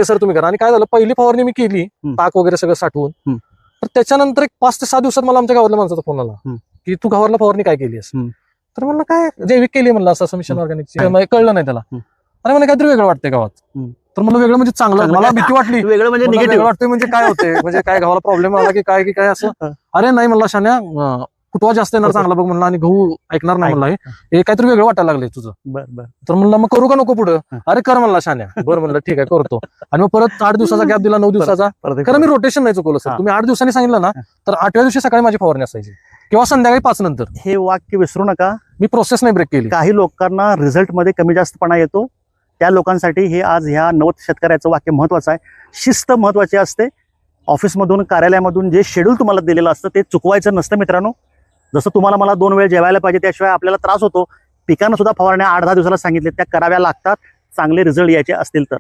लागले सर तुम्ही करा. आणि काय झालं, पहिली फवारणी मी केली ताक वगैरे सगळं साठवून, तर त्याच्यानंतर एक 5 ते 6 दिवसात मला आमच्या गावातल्या माणसाचा फोन आला की तू गवारला फवारणी काय केली आहेस. तर म्हणलं काय जैविक केली म्हणलं, असं मिशन ऑर्गॅनिकची. कळलं नाही त्याला. अरे मला काहीतरी वेगळं वाटतंय गावात. तर मला वेगळं म्हणजे चांगलं, मला भीती वाटली. वेगळं म्हणजे मला निगेटिव्ह वेगळं वाटतंय म्हणजे काय होते, म्हणजे काय गावाला प्रॉब्लेम आला की काय असं. अरे नाही म्हणला शान्या, कुठवा जास्त येणार चांगला बघ म्हणला, आणि गहू ऐकणार नाही म्हणला, हे काहीतरी वेगळं वाटायला लागलंय तुझं. तर म्हणलं मग करू का नको पुढं. अरे कर म्हणला शान्या. बरं म्हणलं ठीक आहे करतो. आणि मग परत 8 दिवसाचा गॅप दिला, 9 दिवसाचा. खरं मी रोटेशन नाही चुकवलं सर. तुम्ही 8 दिवसांनी सांगितलं ना, तर 8व्या दिवशी सकाळी माझी फवारणी असायची किंवा संध्याकाळी 5 नंतर. हे वाक्य विसरू नका, मी प्रोसेस नाही ब्रेक केली. काही लोकांना रिझल्ट मध्ये कमी जास्तपणा येतो, त्या लोकांसाठी हे आज ह्या नवत शेतकऱ्याचं वाक्य महत्वाचं आहे. शिस्त महत्वाची असते. ऑफिसमधून कार्यालयामधून जे शेड्यूल तुम्हाला दिलेलं असतं ते चुकवायचं नसतं मित्रांनो. जसं तुम्हाला मला 2 वेळ जेवायला पाहिजे, त्याशिवाय आपल्याला त्रास होतो. पिकांना सुद्धा फवारण्या 8-10 दिवसाला सांगितले त्या कराव्या लागतात, चांगले रिझल्ट यायचे असतील तर.